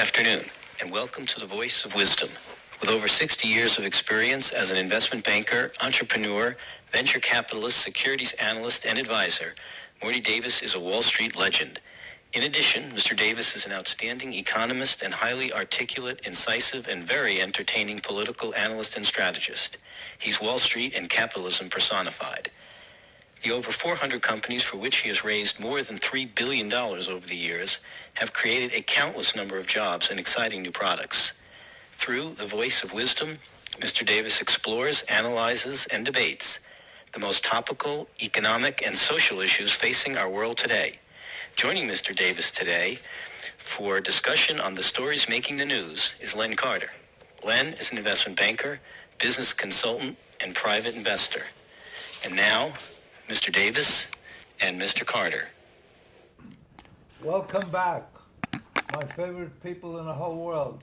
afternoon, and welcome to the Voice of Wisdom. With over 60 years of experience as an investment banker, entrepreneur, venture capitalist, securities analyst, and advisor, Morty Davis is a Wall Street legend. In addition, Mr. Davis is an outstanding economist and highly articulate, incisive, and very entertaining political analyst and strategist. He's Wall Street and capitalism personified. The over 400 companies for which he has raised more than $3 billion over the years have created a countless number of jobs and exciting new products. Through the Voice of Wisdom, Mr. Davis explores, analyzes, and debates the most topical economic and social issues facing our world today. Joining Mr. Davis today for discussion on the stories making the news is Len Carter. Len is an investment banker, business consultant, and private investor. And now, Mr. Davis and Mr. Carter. Welcome back, my favorite people in the whole world,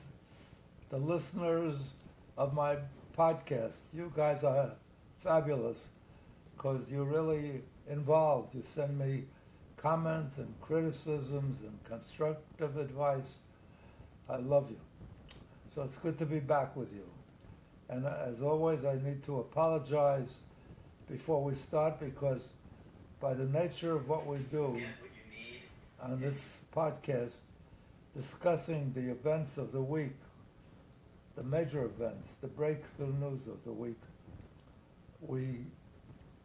the listeners of my podcast. You guys are fabulous because you're really involved. You send me comments and criticisms and constructive advice. I love you. So it's good to be back with you. And as always, I need to apologize before we start, because by the nature of what we do on this podcast, discussing the events of the week, the major events, the breakthrough news of the week, we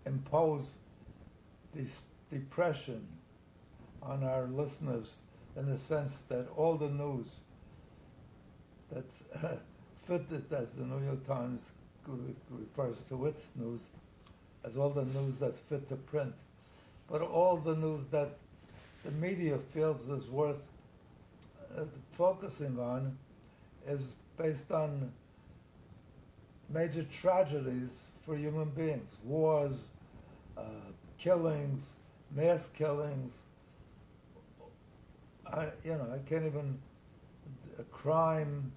impose this depression on our listeners in the sense that all the news that's fit, as the New York Times refers to its news, as all the news that's fit to print, but all the news that the media feels is worth focusing on is based on major tragedies for human beings: wars, killings, mass killings. I can't even crime.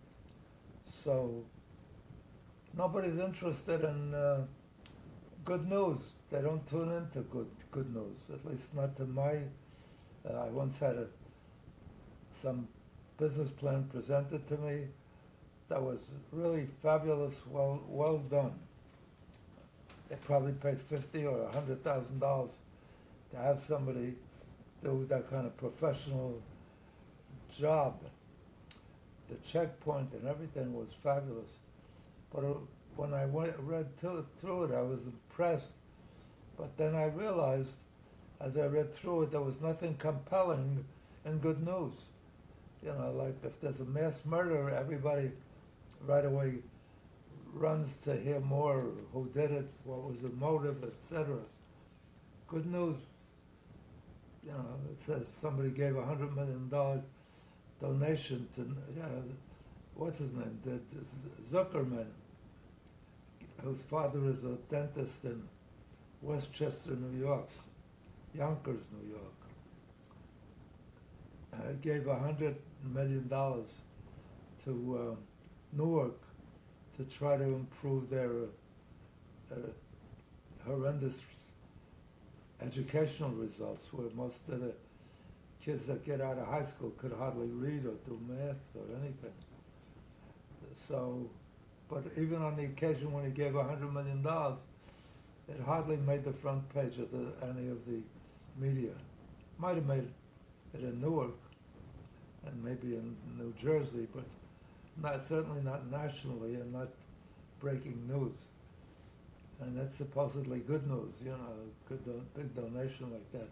So nobody's interested in good news. They don't tune into good news, at least not to my. I once had some business plan presented to me that was really fabulous, well done. They probably paid $50,000 or $100,000 to have somebody do that kind of professional job. The checkpoint and everything was fabulous, but when I read through it, I was impressed. But then I realized, as I read through it, there was nothing compelling in good news. Like if there's a mass murder, everybody right away runs to hear more: who did it, what was the motive, etc. Good news, it says somebody gave $100 million donation to, what's his name, Zuckerman, whose father is a dentist in Westchester, New York, Yonkers, New York. Gave $100 million to Newark to try to improve their horrendous educational results, where most of the kids that get out of high school could hardly read or do math or anything. So, but even on the occasion when he gave $100 million, it hardly made the front page of any of the media. Might have made it in Newark and maybe in New Jersey, but certainly not nationally, and not breaking news. And that's supposedly good news, big donation like that.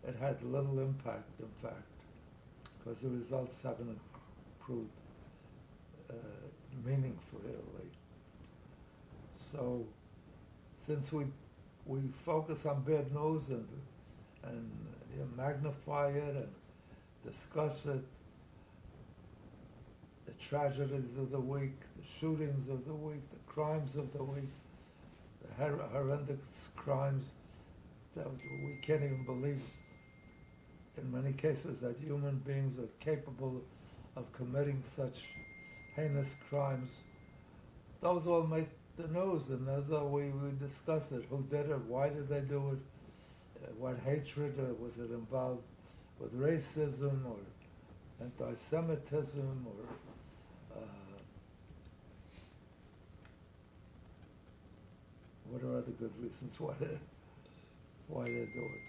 It had little impact, in fact, because the results haven't improved meaningfully. So, since we focus on bad news and magnify it and discuss it, the tragedies of the week, the shootings of the week, the crimes of the week, the horrendous crimes that we can't even believe in many cases that human beings are capable of committing such heinous crimes. Those all make the news, and those are we discuss it. Who did it? Why did they do it? What hatred was it involved with racism or anti-Semitism or what are other good reasons why they do it?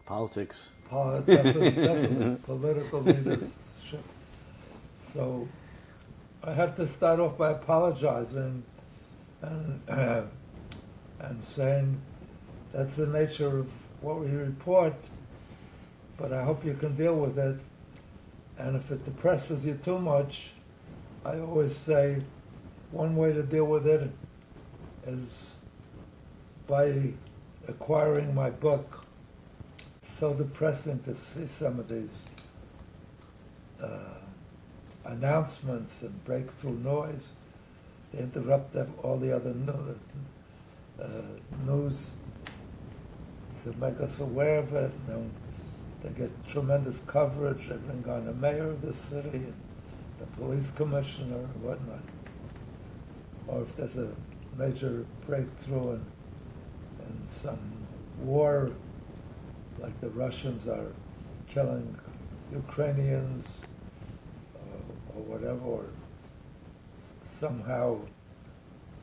Politics. Definitely political leadership. So I have to start off by apologizing and and saying that's the nature of what we report, but I hope you can deal with it. And if it depresses you too much, I always say one way to deal with it is by acquiring my book. It's so depressing to see some of these announcements and breakthrough noise. They interrupt all the other news to make us aware of it. And they get tremendous coverage. They bring on the mayor of the city, and the police commissioner, and whatnot. Or if there's a major breakthrough in some war, like the Russians are killing Ukrainians or whatever, or somehow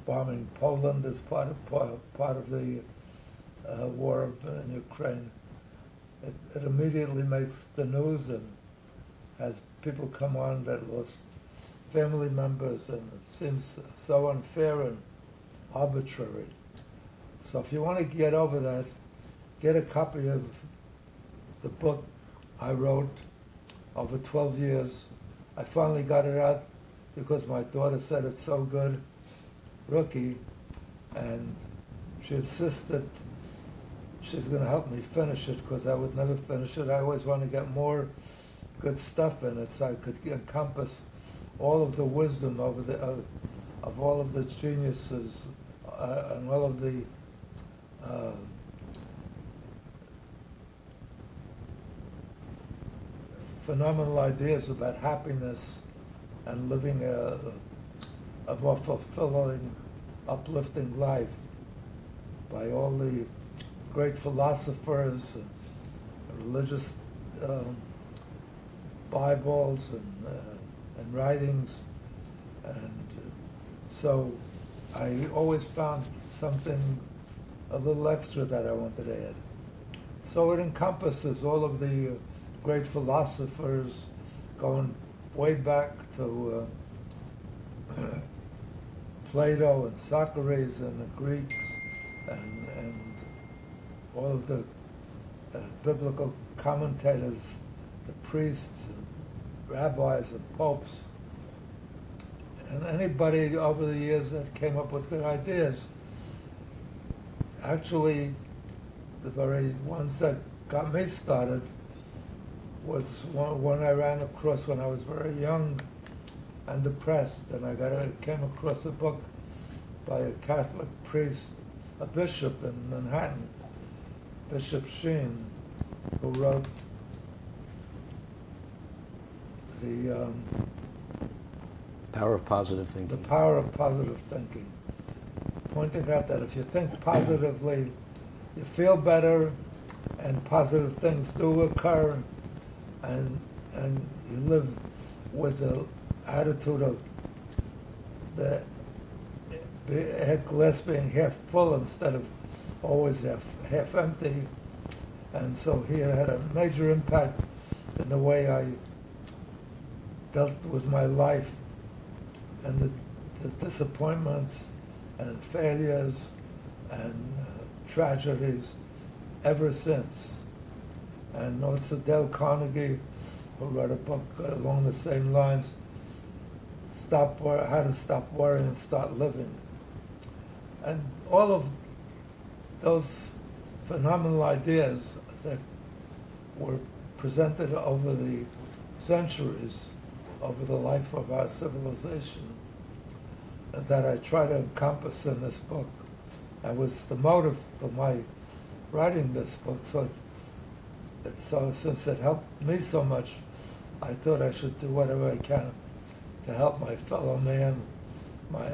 bombing Poland as part of the war in Ukraine. It immediately makes the news and has people come on that lost family members, and it seems so unfair and arbitrary. So if you want to get over that, get a copy of the book I wrote over 12 years. I finally got it out because my daughter said it's so good, Rookie, and she insisted she's going to help me finish it because I would never finish it. I always want to get more good stuff in it so I could encompass all of the wisdom of all of the geniuses and all of the phenomenal ideas about happiness and living a more fulfilling, uplifting life by all the great philosophers and religious Bibles and writings. And so I always found something a little extra that I wanted to add. So it encompasses all of the great philosophers going way back to Plato and Socrates and the Greeks and all of the biblical commentators, the priests and rabbis and popes, and anybody over the years that came up with good ideas. Actually, the very ones that got me started was one I ran across when I was very young and depressed, and I came across a book by a Catholic priest, a bishop in Manhattan, Bishop Sheen, who wrote the Power of Positive Thinking. The Power of Positive Thinking, pointing out that if you think positively, you feel better, and positive things do occur, and you live with the attitude of the glass being half full instead of always half empty. And so he had a major impact in the way I dealt with my life and the disappointments and failures and tragedies ever since. And also Dale Carnegie, who wrote a book along the same lines, How to Stop Worrying and Start Living. And all of those phenomenal ideas that were presented over the centuries, over the life of our civilization, that I try to encompass in this book. That was the motive for my writing this book. So since it helped me so much, I thought I should do whatever I can to help my fellow man, my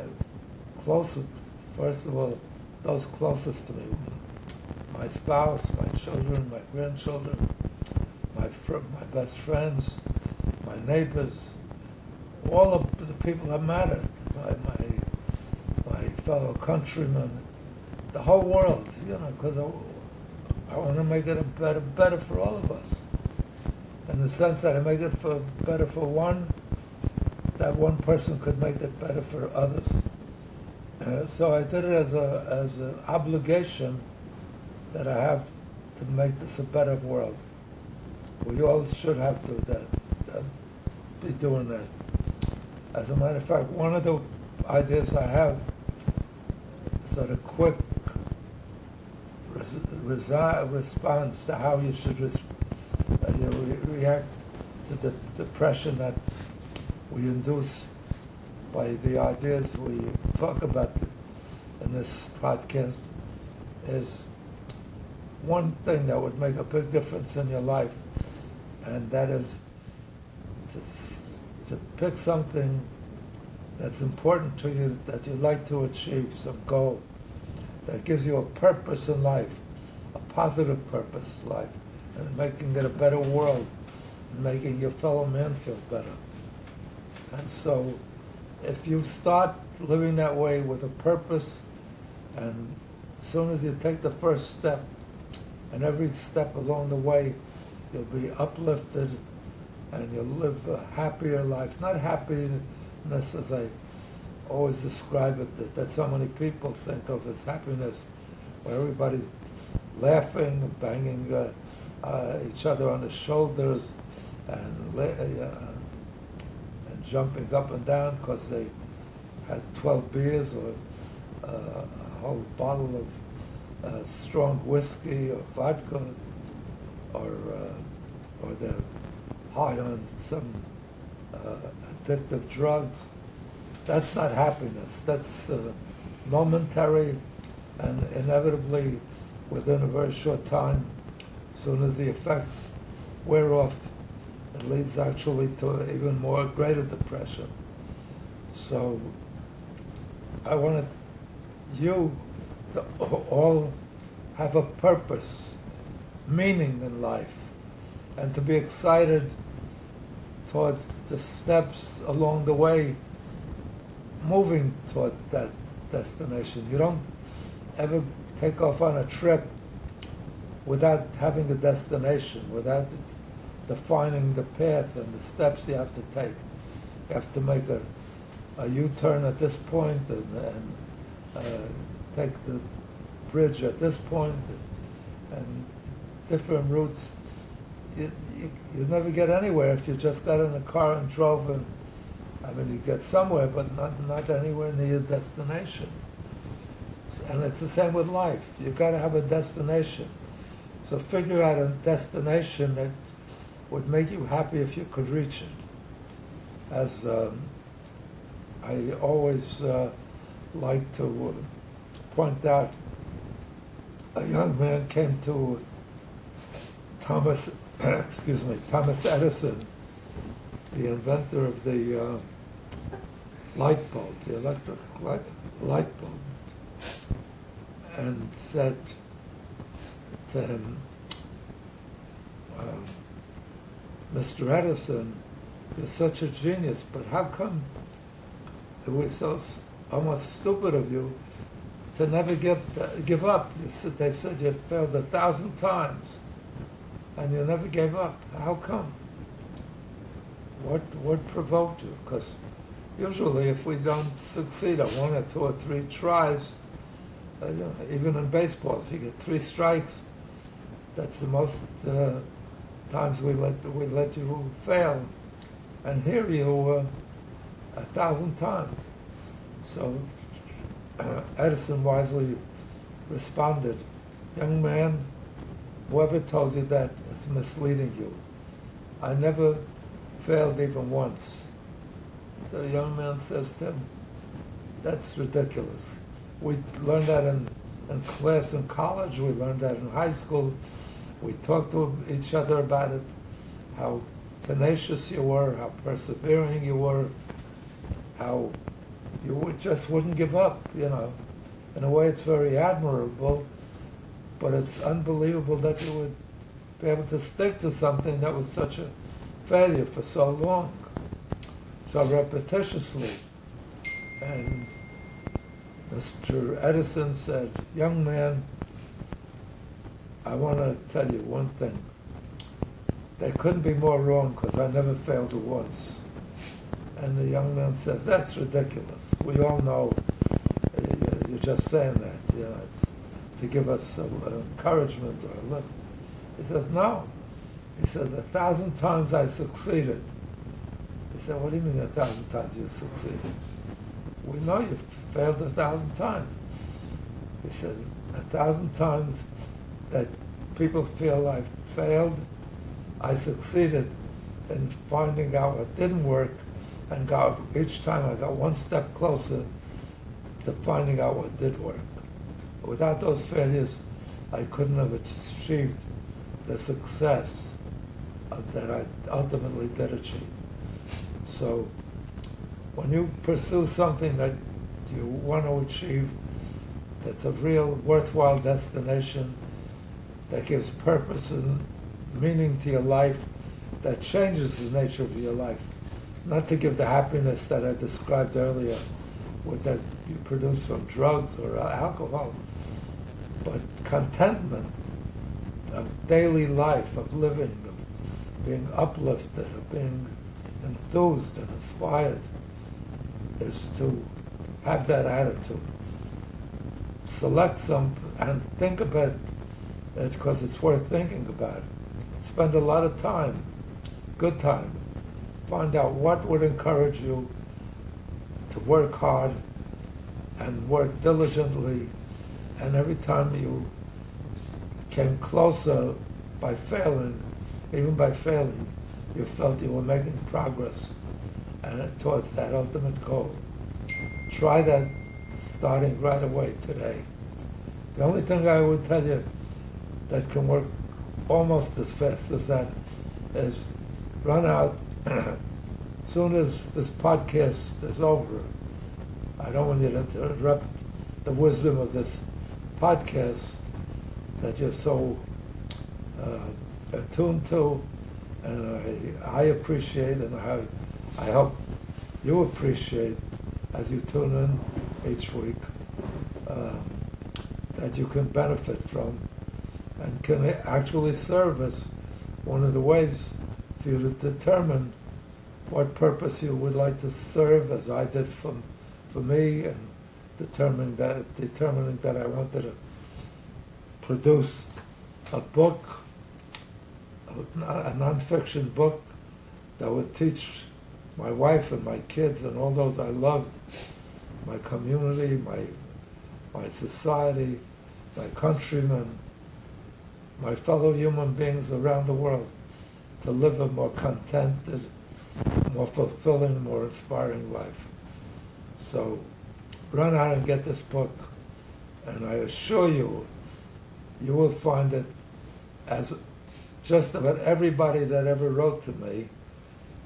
closest, first of all, those closest to me, my spouse, my children, my grandchildren, my best friends, my my neighbors, all of the people that mattered, my fellow countrymen, the whole world, because I want to make it better for all of us. In the sense that I make it better for one, that one person could make it better for others. So I did it as an obligation that I have to make this a better world. We all should have to be doing that. As a matter of fact, one of the ideas I have is that a quick response to how you should react to the depression that we induce by the ideas we talk about in this podcast is one thing that would make a big difference in your life, and that is to pick something that's important to you, that you'd like to achieve, some goal that gives you a purpose in life, a positive purpose in life, and making it a better world, and making your fellow man feel better. And so if you start living that way with a purpose, and as soon as you take the first step, and every step along the way, you'll be uplifted, and you'll live a happier life. Not happiness as I always describe it, that so many people think of as happiness, where everybody's laughing and banging each other on the shoulders, and jumping up and down because they had 12 beers or a whole bottle of strong whiskey or vodka, or they're high on some addictive drugs. That's not happiness. That's momentary, and inevitably, within a very short time, as soon as the effects wear off, it leads actually to even more greater depression. So I wanted you to all have a purpose, meaning in life, and to be excited towards the steps along the way, moving towards that destination. You don't ever take off on a trip without having a destination, without defining the path and the steps you have to take. You have to make a U-turn at this point, and take the bridge at this point, and different routes. You never get anywhere if you just got in a car and drove, and you get somewhere, but not anywhere near your destination. And it's the same with life. You've got to have a destination. So figure out a destination that would make you happy if you could reach it. As I always like to point out, a young man came to Thomas Edison, the inventor of the light bulb, the electric light bulb, and said to him, Mr. Edison, you're such a genius, but how come it was so almost stupid of you to never give up? They said you failed 1,000 times, and you never gave up. How come? What provoked you? Because usually if we don't succeed at 1 or 2 or 3 tries, even in baseball, if you get 3 strikes, that's the most times we let you fail. And here you 1,000 times. So Edison wisely responded, young man, whoever told you that is misleading you. I never failed even once. So the young man says to him, that's ridiculous. We learned that in class in college, we learned that in high school. We talked to each other about it, how tenacious you were, how persevering you were, how you just wouldn't give up, In a way, it's very admirable, but it's unbelievable that you would be able to stick to something that was such a failure for so long, so repetitiously. And Mr. Edison said, "Young man, I want to tell you one thing. They couldn't be more wrong because I never failed once." And the young man says, "That's ridiculous. We all know you're just saying that, it's to give us encouragement or a lift." He says, "No." He says, 1,000 times I succeeded." He said, "What do you mean 1,000 times you succeeded?" "We know you've failed 1,000 times." He said, 1,000 times that people feel I failed, I succeeded in finding out what didn't work, and each time I got one step closer to finding out what did work. Without those failures, I couldn't have achieved the success that I ultimately did achieve. So when you pursue something that you want to achieve, that's a real worthwhile destination, that gives purpose and meaning to your life, that changes the nature of your life, not to give the happiness that I described earlier, that you produce from drugs or alcohol, but contentment of daily life, of living, of being uplifted, of being enthused and inspired, is to have that attitude. Select some and think about it because it's worth thinking about. Spend a lot of time, good time. Find out what would encourage you to work hard and work diligently, and every time you came closer by failing, even by failing, you felt you were making progress towards that ultimate goal. Try that starting right away today. The only thing I would tell you that can work almost as fast as that is run out as soon as this podcast is over. I don't want you to interrupt the wisdom of this podcast that you're so attuned to, and I appreciate, and I hope you appreciate as you tune in each week, that you can benefit from and can actually serve as one of the ways for you to determine what purpose you would like to serve, as I did for me, and determining that I wanted to produce a book, a nonfiction book that would teach my wife and my kids and all those I loved, my community, my society, my countrymen, my fellow human beings around the world, to live a more contented, more fulfilling, more inspiring life. So run out and get this book, and I assure you, you will find it, as just about everybody that ever wrote to me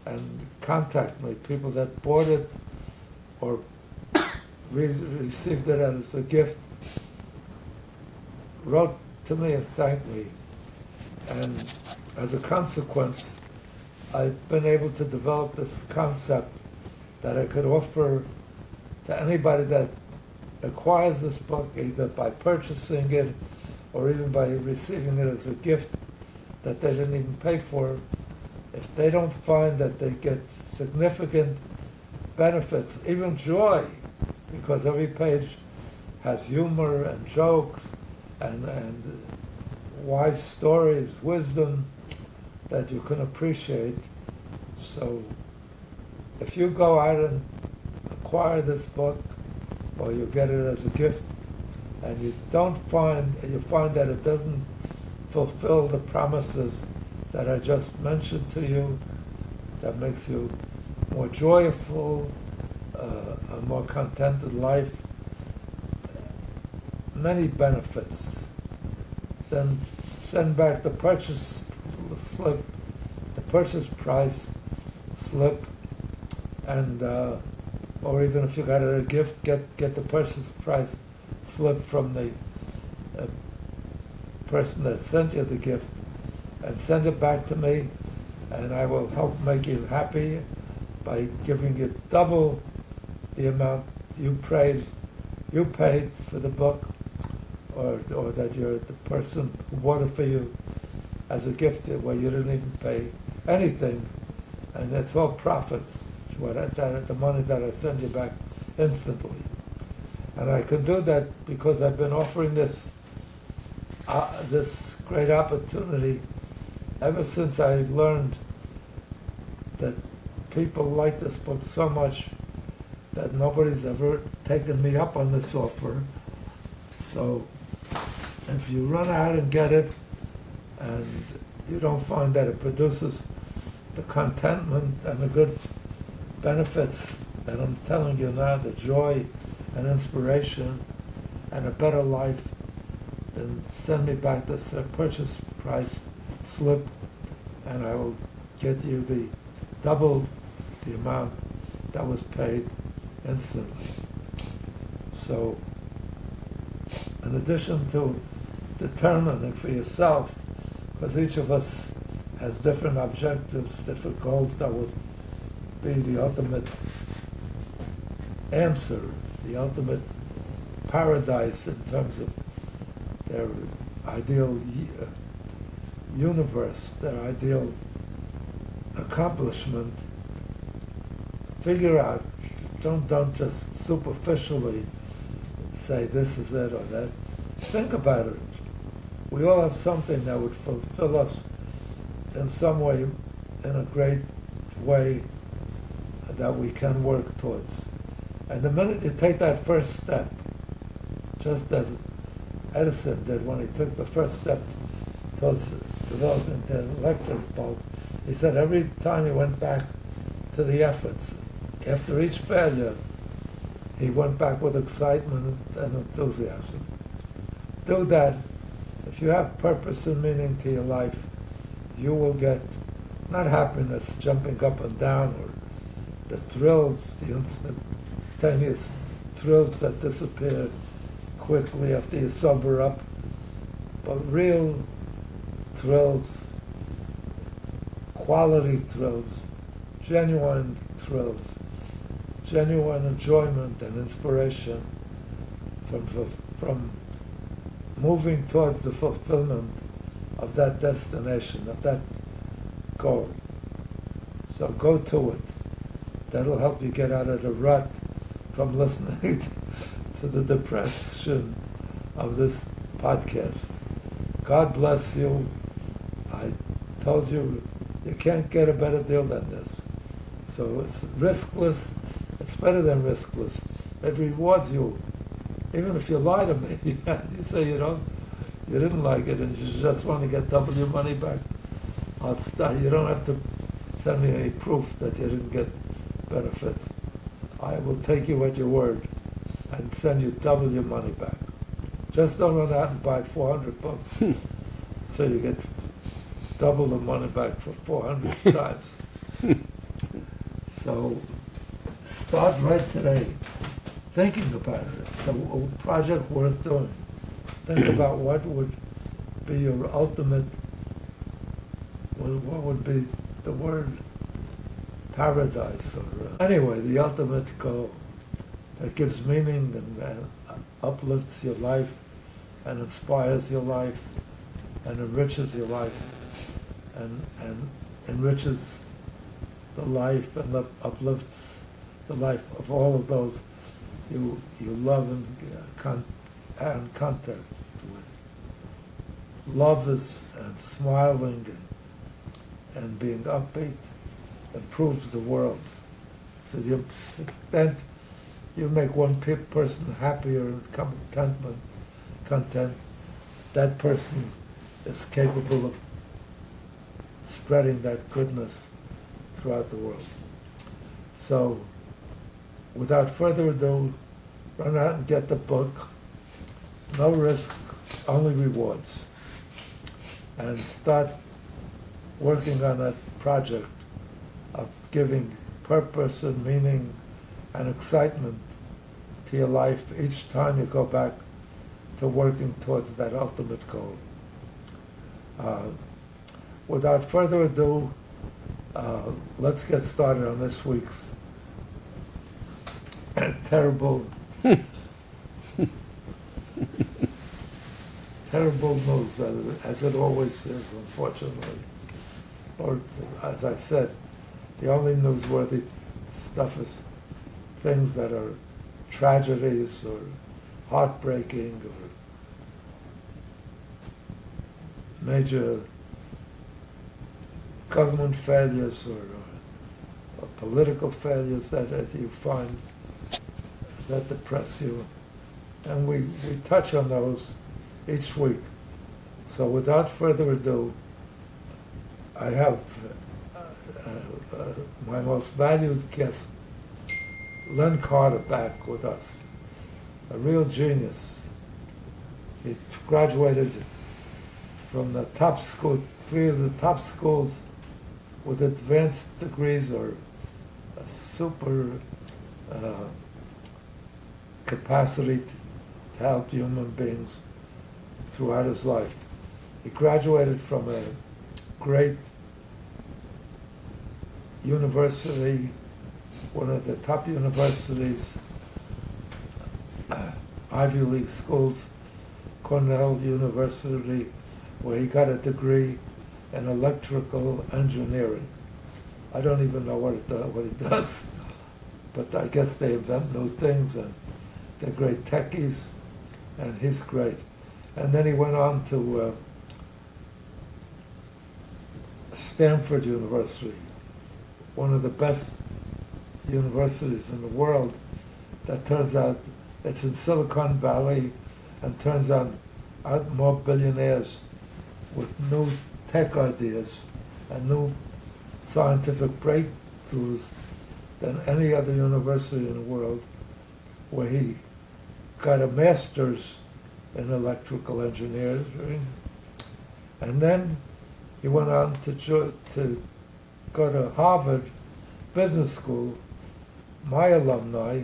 and contact me, people that bought it or received it as a gift, wrote to me and thanked me. And as a consequence, I've been able to develop this concept that I could offer to anybody that acquires this book, either by purchasing it or even by receiving it as a gift that they didn't even pay for. If they don't find that they get significant benefits, even joy, because every page has humor and jokes and wise stories, wisdom that you can appreciate. So if you go out and acquire this book, or you get it as a gift, and you find that it doesn't fulfill the promises that I just mentioned to you, that makes you more joyful, a more contented life, many benefits, then send back the purchase slip, the purchase price slip, and or even if you got it a gift, get the purchase price slip from the person that sent you the gift, and send it back to me, and I will help make you happy by giving you double the amount you paid for the book, or that you're the person who bought it for you as a gift where you didn't even pay anything, and it's all profits. It's the money that I send you back instantly. And I can do that because I've been offering this great opportunity ever since I learned that people like this book so much that nobody's ever taken me up on this offer. So if you run out and get it and you don't find that it produces the contentment and the good benefits that I'm telling you now, the joy and inspiration and a better life, then send me back this purchase price slip, and I will get you double the amount that was paid instantly. So, in addition to determining for yourself, because each of us has different objectives, different goals that would be the ultimate answer, the ultimate paradise in terms of their ideal universe, their ideal accomplishment. Figure out, don't just superficially say this is it or that. Think about it. We all have something that would fulfill us in some way, in a great way that we can work towards. And the minute you take that first step, just as Edison did when he took the first step towards developing the electric bulb, he said every time he went back to the efforts, after each failure, he went back with excitement and enthusiasm. Do that. If you have purpose and meaning to your life, you will get not happiness jumping up and down, or the thrills, the instantaneous thrills that disappear quickly after you sober up, but real thrills, quality thrills, genuine thrills, genuine enjoyment and inspiration from moving towards the fulfillment of that destination, of that goal. So go to it. That'll help you get out of the rut from listening to the depression of this podcast. God bless you. I told you, you can't get a better deal than this. So it's riskless. It's better than riskless. It rewards you. Even if you lie to me, you say you didn't like it and you just want to get double your money back, I'll start. You don't have to send me any proof that you didn't get benefits. I will take you at your word and send you double your money back. Just don't run out and buy 400 books so you get double the money back for 400 times. So start right today thinking about it. It's a project worth doing. Think about what would be your ultimate, what would be the word, paradise, or anyway, the ultimate goal that gives meaning and uplifts your life and inspires your life and enriches your life and enriches the life and uplifts the life of all of those you love and contact with. Love is and smiling and being upbeat improves the world. To the extent you make one person happier and content, that person is capable of spreading that goodness throughout the world. So, without further ado, run out and get the book. No risk, only rewards. And start working on that project of giving purpose and meaning and excitement to your life each time you go back to working towards that ultimate goal. Without further ado, Let's get started on this week's terrible, terrible news, as it always is, unfortunately. Or, as I said, the only newsworthy stuff is things that are tragedies or heartbreaking or major government failures or political failures that you find that depress you. And we touch on those each week. So without further ado, I have my most valued guest, Len Carter, back with us. A real genius. He graduated from the top school, 3 of the top schools with advanced degrees or a super capacity to help human beings throughout his life. He graduated from a great university, one of the top universities, Ivy League schools, Cornell University, where he got a degree in electrical engineering. I don't even know what he does, but I guess they invent new things, and they're great techies, and he's great. And then he went on to Stanford University, one of the best universities in the world. That turns out it's in Silicon Valley, and turns out more billionaires with new tech ideas and new scientific breakthroughs than any other university in the world, where he got a master's in electrical engineering. And then he went on to go to Harvard Business School, my alumni,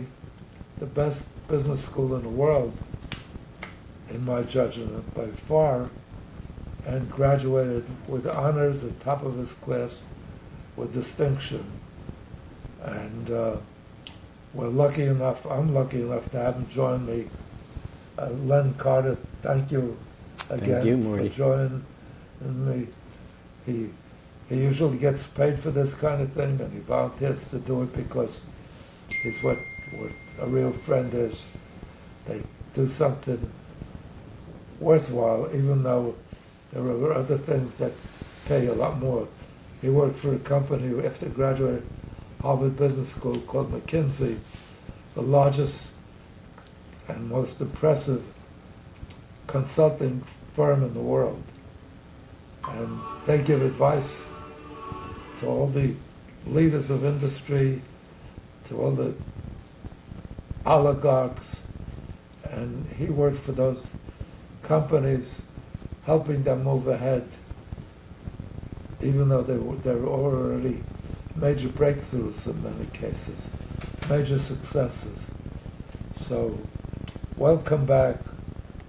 the best business school in the world, in my judgment, by far, and graduated with honors at top of his class with distinction. And I'm lucky enough to have him join me. Len Carter, thank you again Morty, for joining me. He usually gets paid for this kind of thing, and he volunteers to do it because he's what a real friend is. They do something worthwhile, even though there are other things that pay a lot more. He worked for a company after graduating Harvard Business School called McKinsey, the largest and most impressive consulting firm in the world. And they give advice to all the leaders of industry, to all the oligarchs, and he worked for those companies, helping them move ahead, even though there were already major breakthroughs in many cases, major successes. So, welcome back,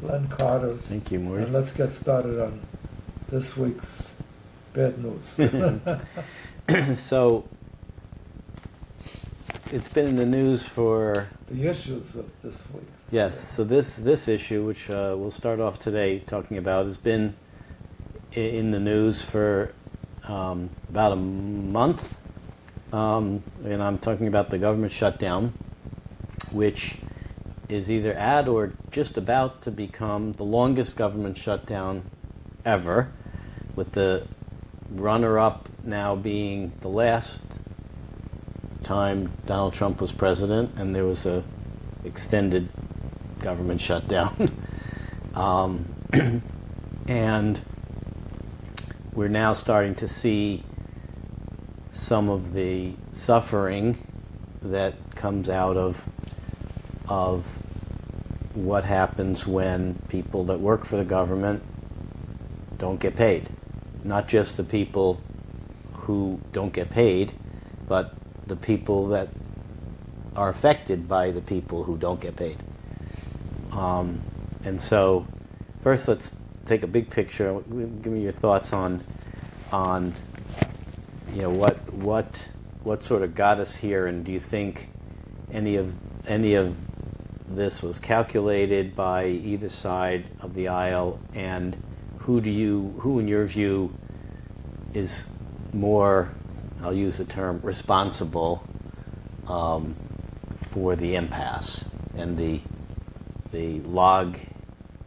Len Carter. Thank you, Morty. And let's get started on this week's bad news. So, it's been in the news for... The issues of this week. Yes, so this issue, which we'll start off today talking about, has been in the news for about a month. And I'm talking about the government shutdown, which is either at or just about to become the longest government shutdown ever, with the runner-up now being the last time Donald Trump was president and there was a extended government shutdown. And we're now starting to see some of the suffering that comes out of what happens when people that work for the government don't get paid. Not just the people who don't get paid, but the people that are affected by the people who don't get paid. And so, first let's take a big picture. Give me your thoughts on what sort of got us here, and do you think any of this was calculated by either side of the aisle, and who in your view is more, I'll use the term, responsible for the impasse and the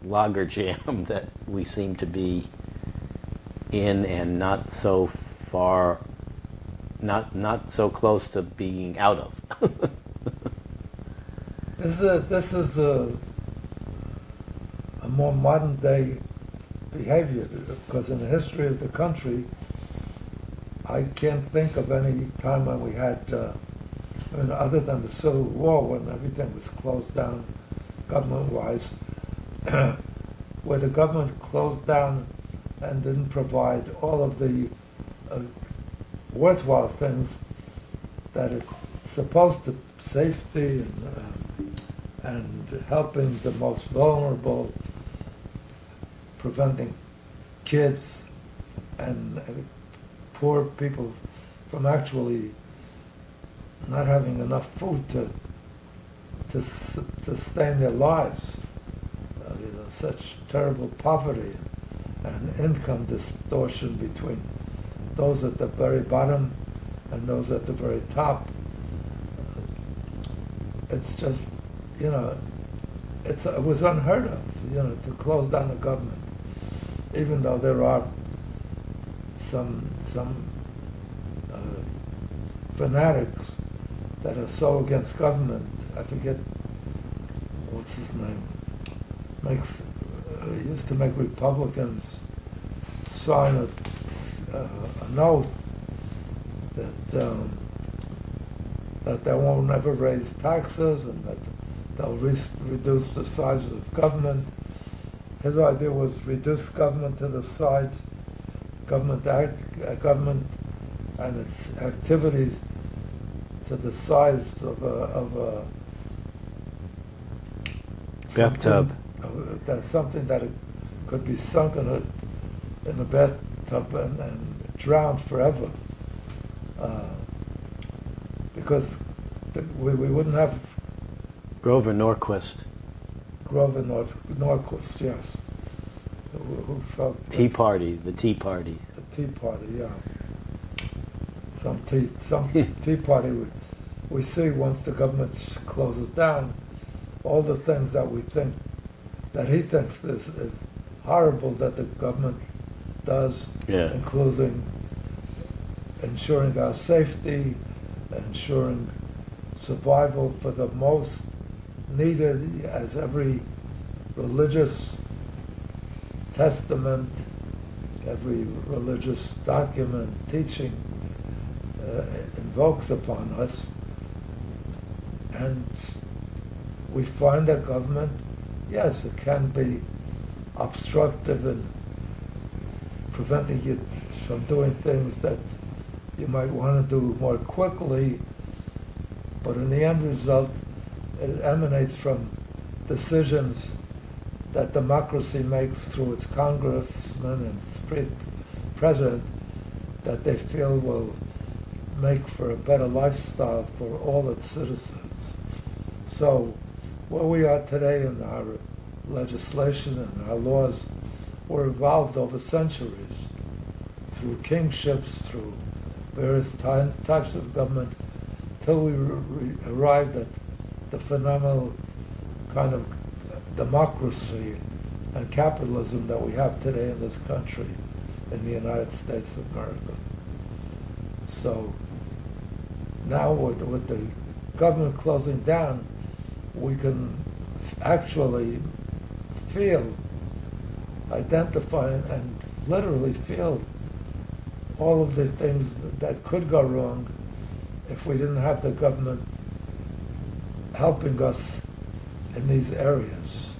logger jam that we seem to be in, and not so far, not so close to being out of? This is a more modern day behavior, because in the history of the country, I can't think of any time when we had, other than the Civil War, when everything was closed down government-wise, where the government closed down and didn't provide all of the worthwhile things that it's supposed to, safety and helping the most vulnerable, preventing kids and poor people from actually not having enough food to sustain their lives. Such terrible poverty and income distortion between those at the very bottom and those at the very top. It's just, it was unheard of, to close down the government, even though there are some fanatics that are so against government. I forget what's his name. Used to make Republicans sign an oath that they won't ever raise taxes and that they'll reduce the size of government. His idea was reduce government to the size, government and its activities to the size of a bathtub. That's something that it could be sunk in a bathtub and drowned forever, because we wouldn't have Grover Norquist. Norquist, yes, who felt the Tea Party, the Tea Party, yeah. Some Tea Party we see once the government closes down, all the things that we think that he thinks is horrible that the government does, including ensuring our safety, ensuring survival for the most needed, as every religious testament, every religious document, teaching invokes upon us. And we find that government, yes, it can be obstructive in preventing you from doing things that you might want to do more quickly, but in the end result, it emanates from decisions that democracy makes through its congressmen and its president that they feel will make for a better lifestyle for all its citizens. So where we are today in our legislation and our laws were evolved over centuries through kingships, through various types of government, till we arrived at the phenomenal kind of democracy and capitalism that we have today in this country, in the United States of America. So now with the government closing down, we can actually feel, identify, and literally feel all of the things that could go wrong if we didn't have the government helping us in these areas,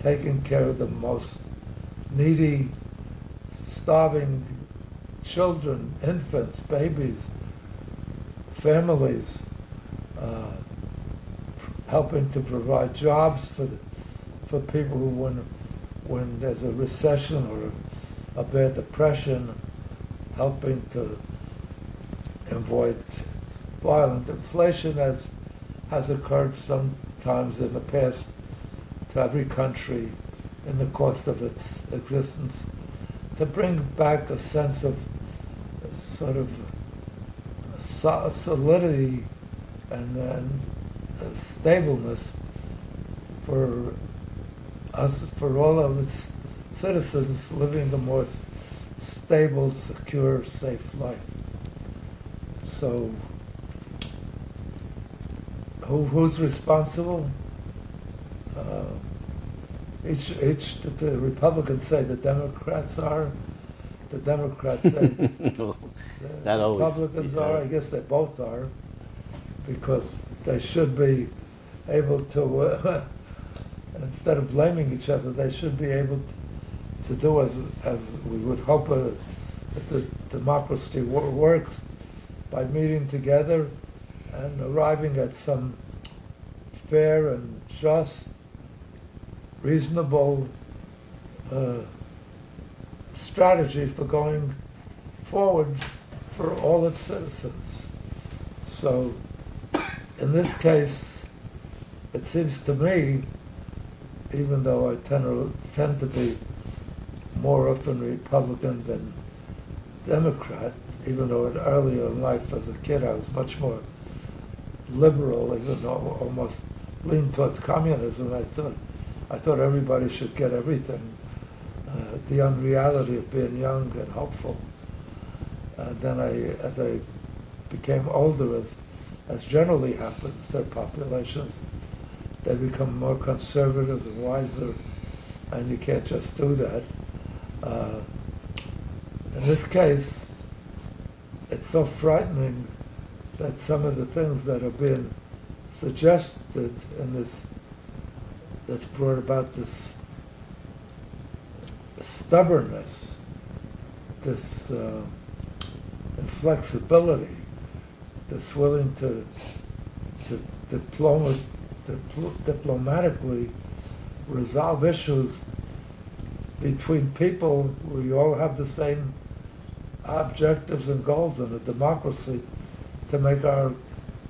taking care of the most needy, starving children, infants, babies, families, helping to provide jobs for people who, when there's a recession or a bad depression, helping to avoid violent inflation, as has occurred sometimes in the past to every country in the course of its existence, to bring back a sense of sort of solidity and stableness for us, for all of its citizens living a more stable, secure, safe life. So, who's responsible? The Republicans say the Democrats are. The Democrats say the That always, Republicans are. I guess they both are, because they should be able to, instead of blaming each other, they should be able to do as we would hope that the democracy works, by meeting together and arriving at some fair and just, reasonable strategy for going forward for all its citizens. So, in this case, it seems to me, even though I tend to be more often Republican than Democrat, even though earlier in life as a kid I was much more liberal, even though almost leaned towards communism. I thought everybody should get everything. The unreality of being young and hopeful. And then as I became older, as generally happens, their populations, they become more conservative and wiser, and you can't just do that. In this case, it's so frightening that some of the things that are being suggested in this, that's brought about this stubbornness, this inflexibility, this willing to diplomatically resolve issues between people. We all have the same objectives and goals in a democracy, to make our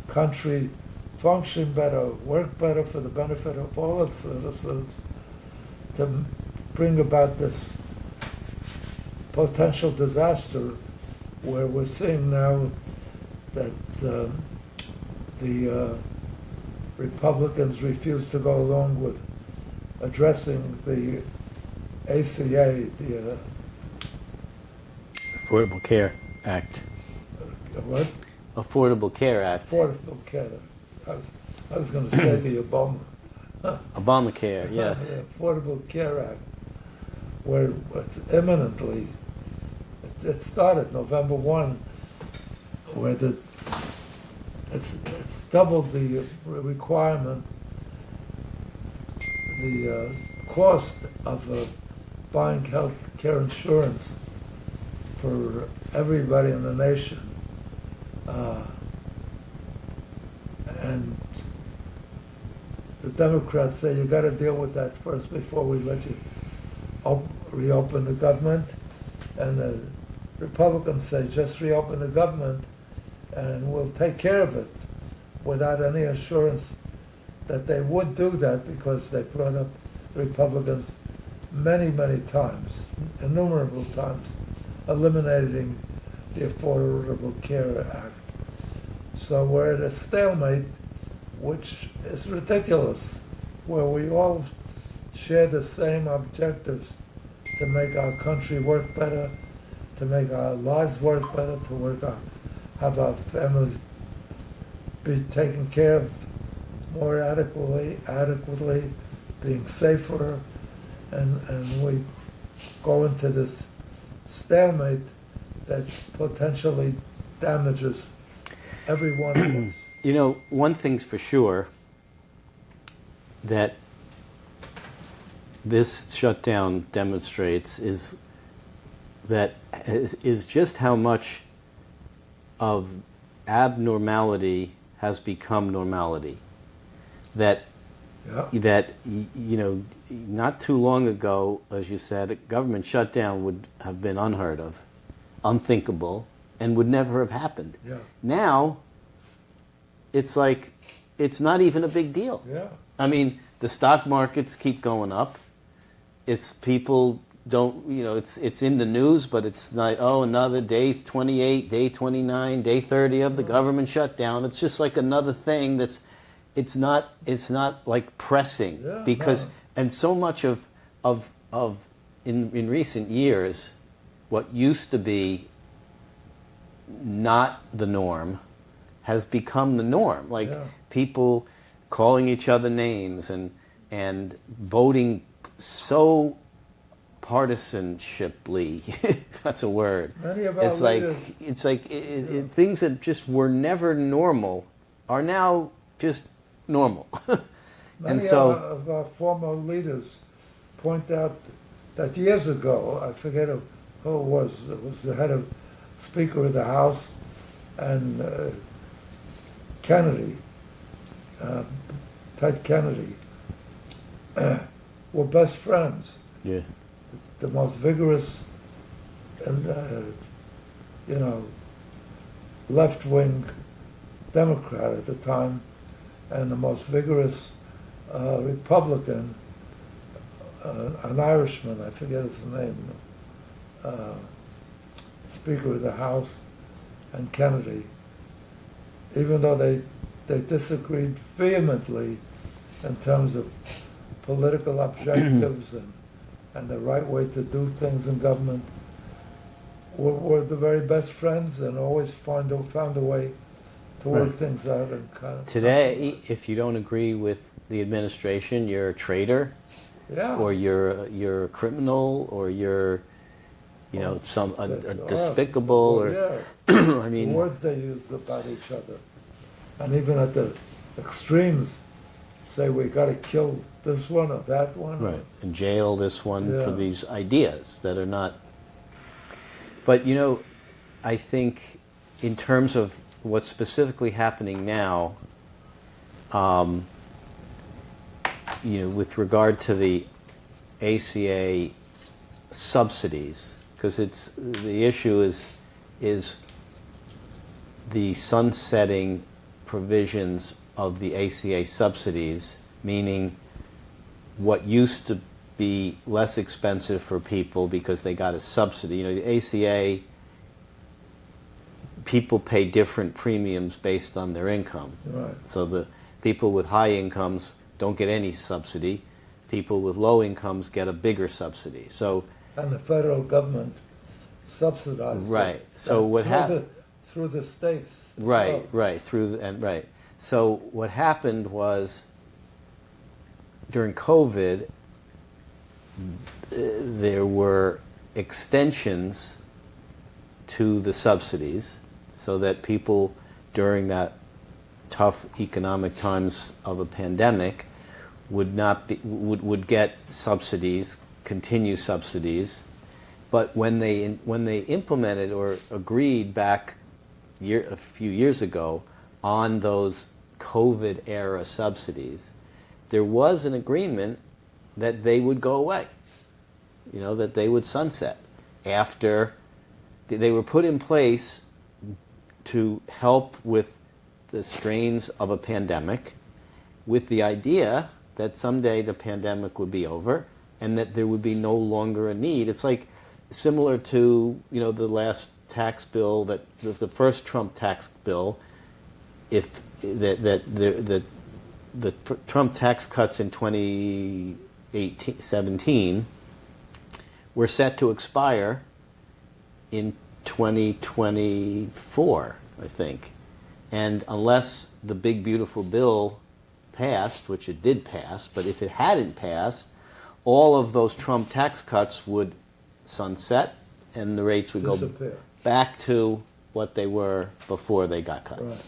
country function better, work better for the benefit of all its citizens, to bring about this potential disaster where we're seeing now that the Republicans refuse to go along with addressing the ACA, the Affordable Care Act. what? Affordable Care Act. Affordable Care. I was going to say the Obamacare, yes. the Affordable Care Act, where it's imminently, it started November 1, where it's doubled the requirement, the cost of buying health care insurance for everybody in the nation. And the Democrats say you got to deal with that first before we let you reopen the government, and the Republicans say just reopen the government and we'll take care of it, without any assurance that they would do that, because they brought up Republicans many, many times, innumerable times, eliminating the Affordable Care Act. So we're at a stalemate, which is ridiculous, where we all share the same objectives, to make our country work better, to make our lives work better, to have our families be taken care of more adequately, being safer, and we go into this stalemate that potentially damages every one of us. You know, one thing's for sure, that this shutdown demonstrates is just how much of abnormality has become normality. That you know, not too long ago, as you said, a government shutdown would have been unheard of, unthinkable, and would never have happened. Yeah. Now, it's like, it's not even a big deal. Yeah. I mean, the stock markets keep going up. It's people don't, it's in the news, but it's not, another day 28, day 29, day 30 of the government shutdown. It's just like another thing it's not like pressing, Yeah, because, no. and so much of in recent years, what used to be not the norm has become the norm. Like, Yeah. people calling each other names and voting so partisanshiply. That's a word. Many of our It's like leaders- things that just were never normal are now just normal. Many And so, of our former leaders point out that years ago, I forget who it was the head of Speaker of the House, and Kennedy, Ted Kennedy, were best friends. yeah, The most vigorous and, left-wing Democrat at the time, and the most vigorous Republican, an Irishman, I forget his name, Speaker of the House, and Kennedy, even though they disagreed vehemently in terms of political objectives and the right way to do things in government, were the very best friends and always found a way to work Right. things out. And kind of today, if you don't agree with the administration, you're a traitor, yeah. or you're a criminal, or you're, a despicable, or yeah. I The mean, words they use about each other, and even at the extremes, say we got to kill this one or that one. right, and jail this one for Yeah. these ideas that are not. But I think in terms of what's specifically happening now, with regard to the ACA subsidies, because the issue is the sunsetting provisions of the ACA subsidies, meaning what used to be less expensive for people because they got a subsidy. The ACA, people pay different premiums based on their income. Right. So the people with high incomes don't get any subsidy. People with low incomes get a bigger subsidy. So And the federal government subsidizes Right. it. So And what through the states. Right, So, right, right. So what happened was during COVID, there were extensions to the subsidies so that people during that tough economic times of a pandemic would get subsidies, continue subsidies. But when they implemented or agreed back a few years ago on those COVID era subsidies, there was an agreement that they would go away, that they would sunset after they were put in place to help with the strains of a pandemic, with the idea that someday the pandemic would be over and that there would be no longer a need. It's like similar to the last tax bill, that the first Trump tax bill, if the Trump tax cuts in 2017 were set to expire in 2024, I think. And unless the big beautiful bill passed, which it did pass, but if it hadn't passed, all of those Trump tax cuts would sunset and the rates would Disappear. go back to what they were before they got cut. Right.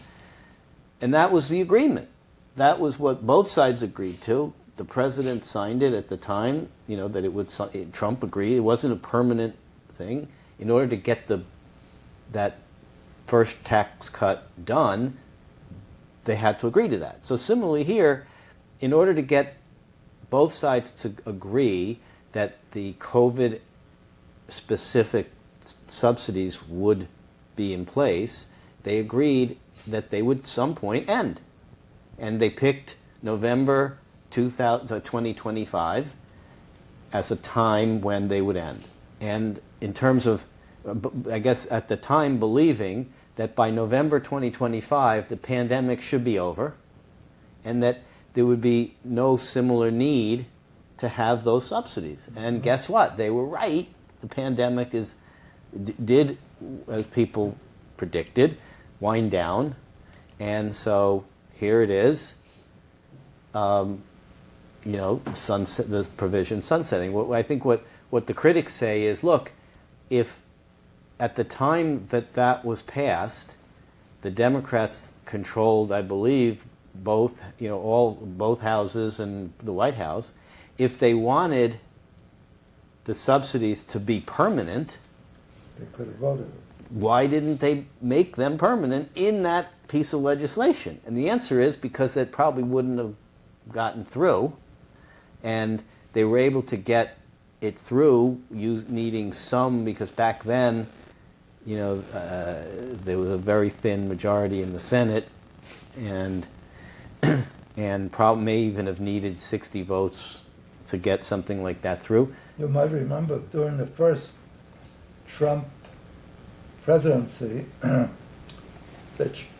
And that was the agreement. That was what both sides agreed to. The president signed it at the time, that it would. Trump agreed. It wasn't a permanent thing. In order to get that first tax cut done, they had to agree to that. So similarly here, in order to get both sides to agree that the COVID-specific subsidies would be in place, they agreed that they would some point end. And they picked November 2025 as a time when they would end. And in terms of, I guess at the time, believing that by November 2025, the pandemic should be over and that there would be no similar need to have those subsidies. And guess what? They were right. The pandemic did, as people predicted, wind down. And so here it is, sunset, the provision sunsetting. I think what the critics say is, look, if at the time that was passed, the Democrats controlled, I believe, both houses and the White House. If they wanted the subsidies to be permanent, They could have voted. why didn't they make them permanent in that piece of legislation? And the answer is because it probably wouldn't have gotten through, and they were able to get it through needing some, because back then, there was a very thin majority in the Senate, and probably may even have needed 60 votes to get something like that through. You might remember during the first Trump presidency, that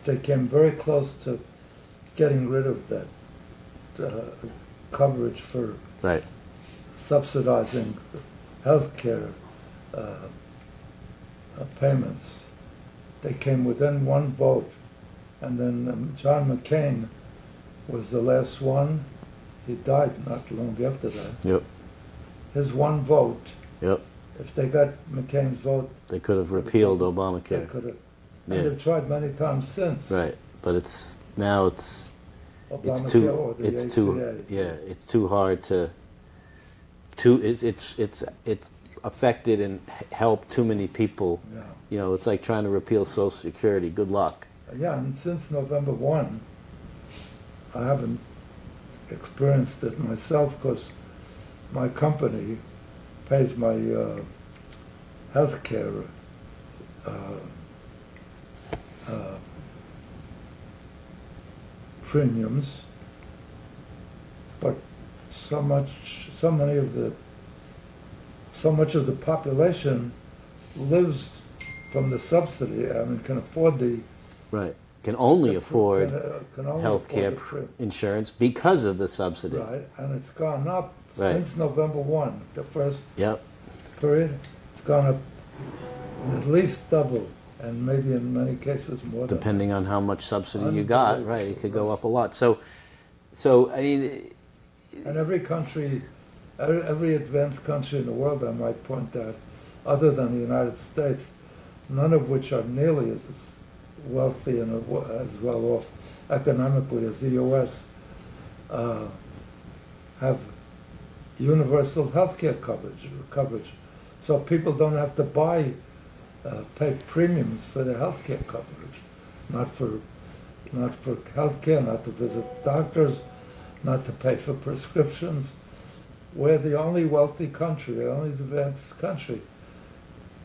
they came very close to getting rid of that coverage for Right. subsidizing health care payments. They came within one vote, and then John McCain was the last one. He died not long after that. Yep. His one vote, Yep. if they got McCain's vote, They could have repealed they Obamacare. could have. Yeah. And they've tried many times since. Right. But it's Obamacare too or the it's ACA. too it's too hard it's affected and helped too many people. Yeah. It's like trying to repeal Social Security. Good luck. Yeah, and since November 1, I haven't experienced it myself because my company pays my health care premiums, but so much of the population lives from the subsidy. I mean, can afford the Right. Can only afford can only health care afford the insurance because of the subsidy. right, and it's gone up Right. since November 1, the first Yep. period. It's gone up at least double, and maybe in many cases more than Depending on how much subsidy you got, Unbelievable. right? It could go up a lot. So I mean, And every country, every advanced country in the world, I might point out, other than the United States, none of which are nearly as wealthy and as well off economically as the U.S., have universal health care coverage. So people don't have to pay premiums for their health care coverage, not for health care, not to visit doctors, not to pay for prescriptions. We're the only wealthy country, the only advanced country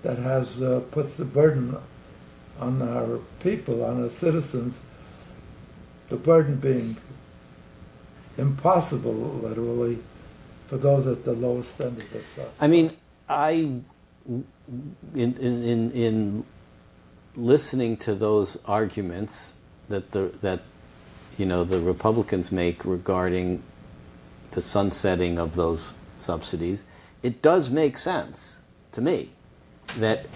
that has puts the burden on our people, on our citizens, the burden being impossible, literally, for those at the lowest end of the society. I mean, in listening to those arguments that the Republicans make regarding the sunsetting of those subsidies, it does make sense to me that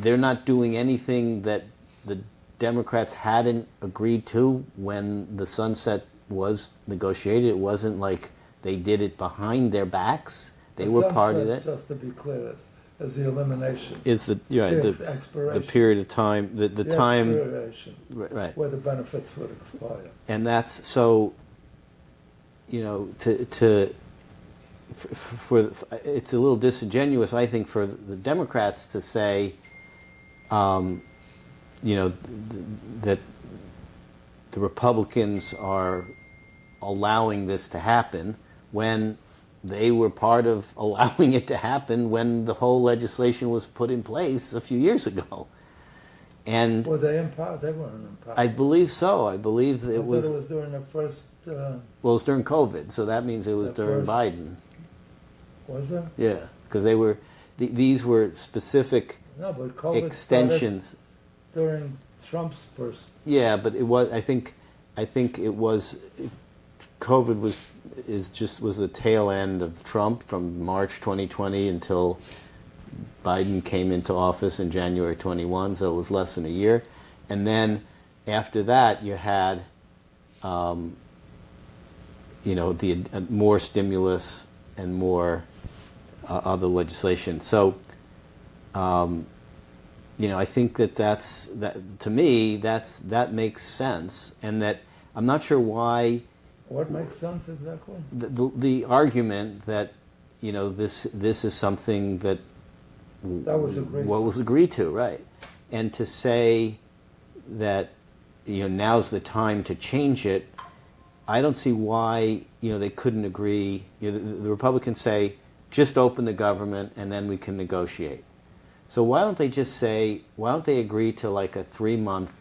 they're not doing anything that the Democrats hadn't agreed to when the sunset was negotiated. It wasn't like they did it behind their backs. They were part of it. Just to be clear, is the elimination. Is the period of time the time expiration, right, where the benefits would expire. and that's so. It's a little disingenuous, I think, for the Democrats to say, that the Republicans are allowing this to happen when they were part of allowing it to happen when the whole legislation was put in place a few years ago. And Were they in power? They weren't in power. I believe so. I believe I it thought was, it was during the first, well, it was during COVID, so that means it was The during first- Biden. was it? Yeah, because they were, these were specific No, but COVID extensions. started during Trump's first. Yeah, but it was, I think it was, COVID was the tail end of Trump from March 2020 until Biden came into office in January 21, so it was less than a year. And then after that, you had, more stimulus and more other legislation. So, I think that to me, that makes sense, and that I'm not sure why. What makes sense exactly? The argument that, this is something that was agreed what to. was agreed to, right? And to say that, now's the time to change it, I don't see why, they couldn't agree. The Republicans say, just open the government and then we can negotiate. So why don't they agree to like a 3-month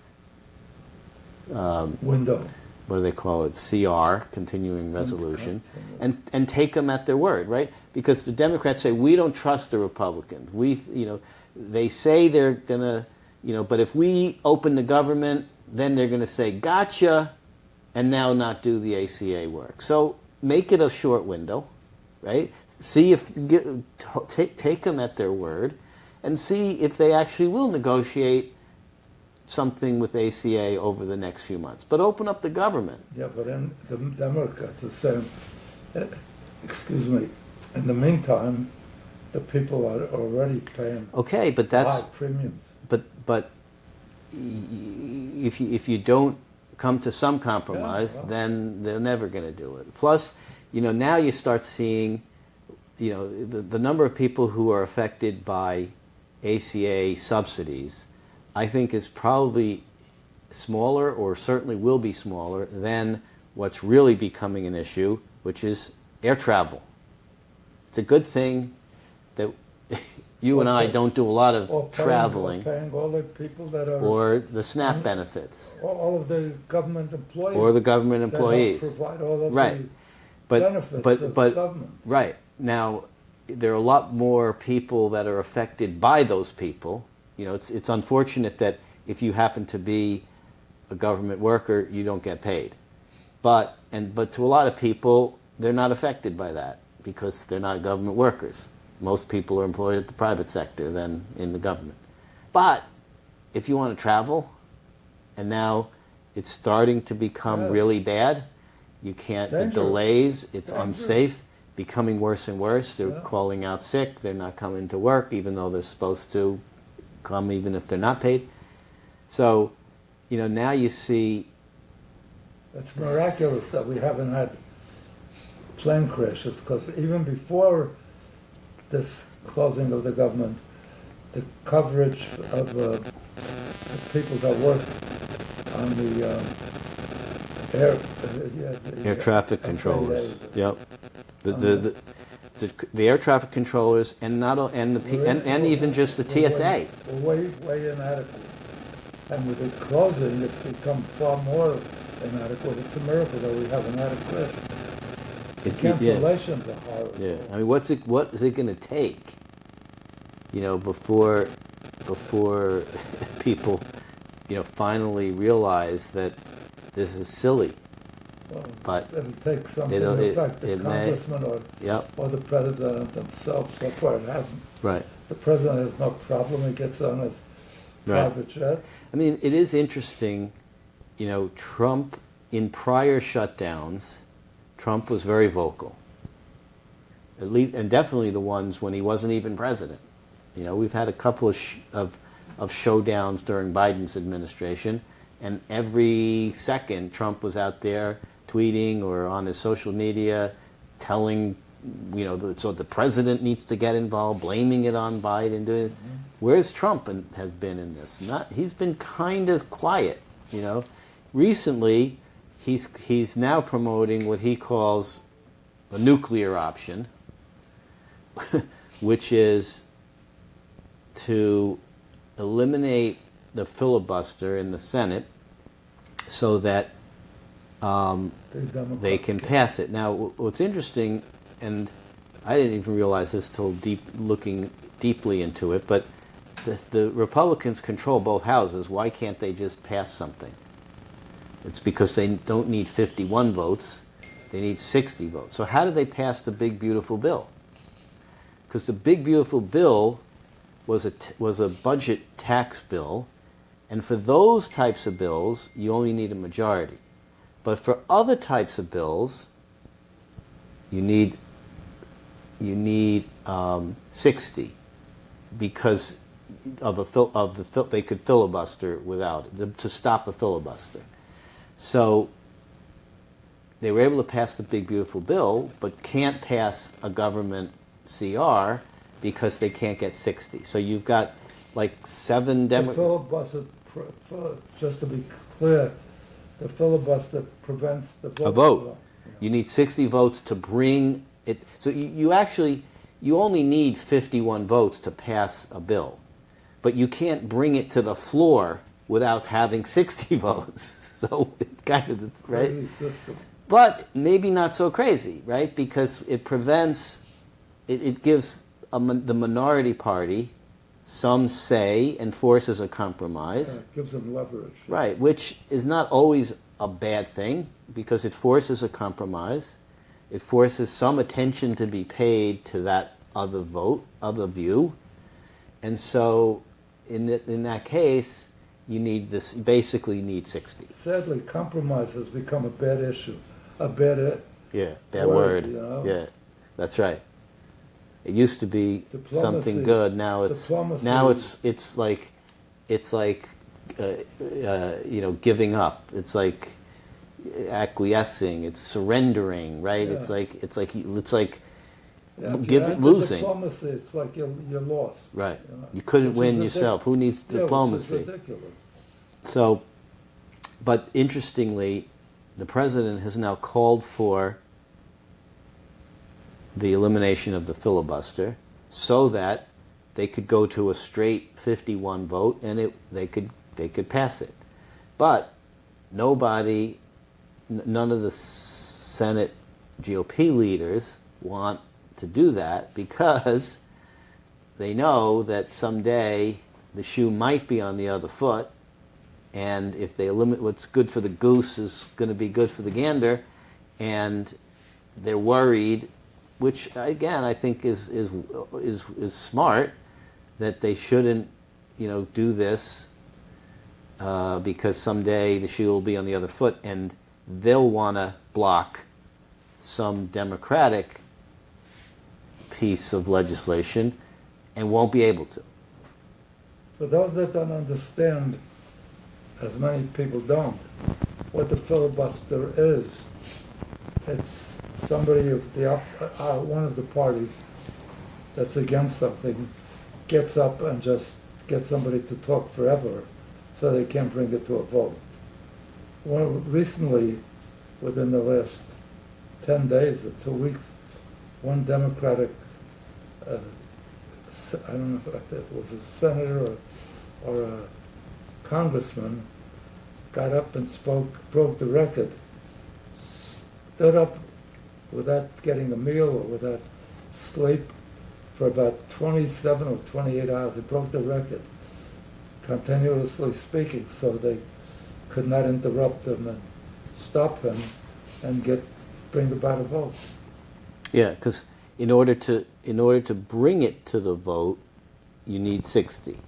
Window. what do they call it, CR, continuing resolution, and take them at their word, right? Because the Democrats say, we don't trust the Republicans. They say they're going to, but if we open the government, then they're going to say, gotcha, and now not do the ACA work. So make it a short window, right? See if, take them at their word, and see if they actually will negotiate something with ACA over the next few months. But open up the government. Yeah, but then the Democrats are saying, excuse me, in the meantime, the people are already paying Okay, but that's high premiums. but if you don't come to some compromise, then they're never going to do it. Plus, now you start seeing, the number of people who are affected by ACA subsidies, I think is probably smaller, or certainly will be smaller, than what's really becoming an issue, which is air travel. It's a good thing that you and I don't do a lot of traveling. Or paying all the people that are... Or the SNAP benefits. All of the government employees. Or the government employees. That help provide all of Right. the benefits of the government. Right. Now, there are a lot more people that are affected by those people. It's unfortunate that if you happen to be a government worker, you don't get paid. But to a lot of people, they're not affected by that because they're not government workers. Most people are employed at the private sector than in the government. But if you want to travel, and now it's starting to become really bad, you can't, Dangerous. the delays, it's Dangerous. unsafe, becoming worse and worse. They're calling out sick, they're not coming to work, even though they're supposed to come, even if they're not paid. So, now you see... It's miraculous that we haven't had plane crashes, because even before this closing of the government, the coverage of the people that work on the air traffic controllers. FAA. Yep. The air traffic controllers, and even just the TSA. We're way inadequate. And with it closing, it's become far more inadequate. It's a miracle that we haven't had a crash. The cancellations are horrible. Yeah. I mean, what is it going to take, before people, finally realize that this is silly? Well, But it'll take something to affect the congressman or the president himself. So far, it hasn't. Right. The president has no problem. He gets on his private jet. I mean, it is interesting, Trump, in prior shutdowns, Trump was very vocal. At least, and definitely the ones when he wasn't even president. We've had a couple of showdowns during Biden's administration, and every second Trump was out there tweeting or on his social media telling, so the president needs to get involved, blaming it on Biden. Where's Trump has been in this? He's been kind of quiet, Recently, he's now promoting what he calls a nuclear option, which is to eliminate the filibuster in the Senate so that they can pass it. Now, what's interesting, and I didn't even realize this till looking deeply into it, but the Republicans control both houses. Why can't they just pass something? It's because they don't need 51 votes. They need 60 votes. So how did they pass the big, beautiful bill? Because the big, beautiful bill was a budget tax bill, and for those types of bills, you only need a majority. But for other types of bills, you need 60 because they could filibuster without it, to stop a filibuster. So they were able to pass the big beautiful bill, but can't pass a government CR because they can't get 60. So you've got like 7 The filibuster, just to be clear, the filibuster prevents the vote. A vote. You need 60 votes to bring it. So you only need 51 votes to pass a bill, but you can't bring it to the floor without having 60 votes. So it's kind of right. Crazy system. But maybe not so crazy, right? Because it prevents, it gives the minority party some say and forces a compromise. It gives them leverage. Right, which is not always a bad thing because it forces a compromise. It forces some attention to be paid to that other view. And so in that case, you basically need 60. Sadly, compromise has become a bad issue, a bad word. You know? Yeah, that's right. It used to be Diplomacy. Something good. Now it's like giving up. It's like acquiescing. It's surrendering. Right. Yeah. It's like if losing. Diplomacy, it's like you're lost. Right. You know? You couldn't Which win is yourself. Who needs diplomacy? Which is ridiculous. So, but interestingly, the president has now called for the elimination of the filibuster so that they could go to a straight 51 vote and they could pass it. But none of the Senate GOP leaders want to do that because they know that someday the shoe might be on the other foot, and if they limit what's good for the goose is going to be good for the gander, and they're worried, which again I think is smart, that they shouldn't do this because someday the shoe will be on the other foot, and they'll want to block some Democratic piece of legislation and won't be able to. For those that don't understand, as many people don't, what the filibuster is, it's somebody of one of the parties that's against something gets up and just gets somebody to talk forever so they can't bring it to a vote. Recently, within the last 10 days or 2 weeks, one Democratic, I don't know if it was a senator or a congressman, got up and broke the record, stood up without getting a meal or without sleep for about 27 or 28 hours. He broke the record, continuously speaking, so they could not interrupt him and stop him and bring about a vote. Yeah, because in order to bring it to the vote, you need 60.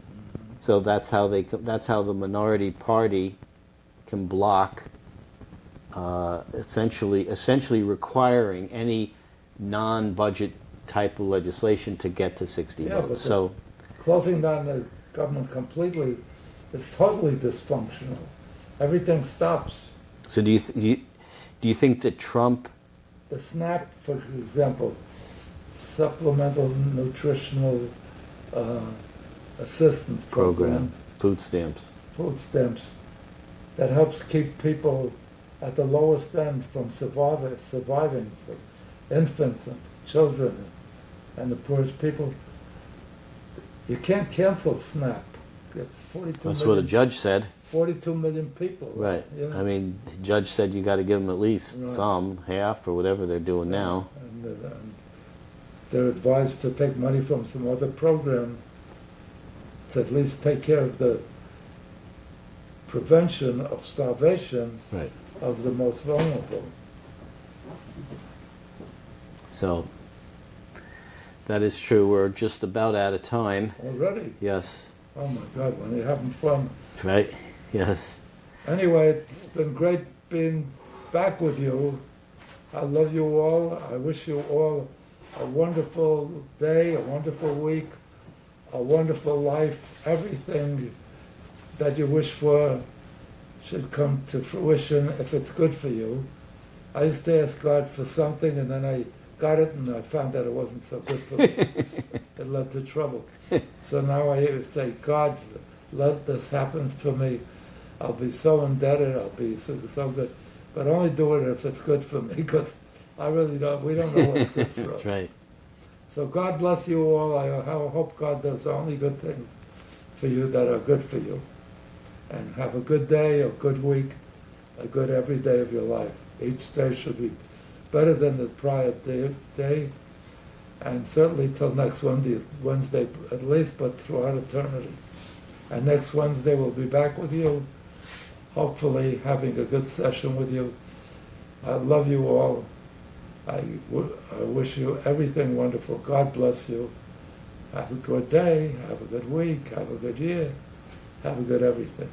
So that's how the minority party can block, essentially requiring any non-budget type of legislation to get to 60 votes. So closing down the government completely is totally dysfunctional. Everything stops. So do you think that Trump? The SNAP, for example, Supplemental Nutritional Assistance Program, food stamps, that helps keep people at the lowest end from surviving. infants and children and the poorest people. You can't cancel SNAP. It's 42 That's million, what a judge said. 42 million people. Right. Yeah. I mean, the judge said you got to give them at least Right. some, half, or whatever they're doing now. And they're advised to take money from some other program to at least take care of the prevention of starvation Right. of the most vulnerable. So that is true. We're just about out of time. Already? Yes. Oh my God, when you're having fun. Right. Yes. Anyway, it's been great being back with you. I love you all. I wish you all a wonderful day, a wonderful week, a wonderful life. Everything that you wish for should come to fruition if it's good for you. I used to ask God for something and then I got it and I found that it wasn't so good for me. It led to trouble. So now I say, God, let this happen for me. I'll be so indebted, I'll be so good. But only do it if it's good for me, because I really don't, we don't know what's good for us. That's right. So God bless you all. I hope God does only good things for you that are good for you. And have a good day, a good week, a good every day of your life. Each day should be better than the prior day, and certainly till next Wednesday at least, but throughout eternity. And next Wednesday we'll be back with you, hopefully having a good session with you. I love you all. I wish you everything wonderful. God bless you. Have a good day, have a good week, have a good year, have a good everything.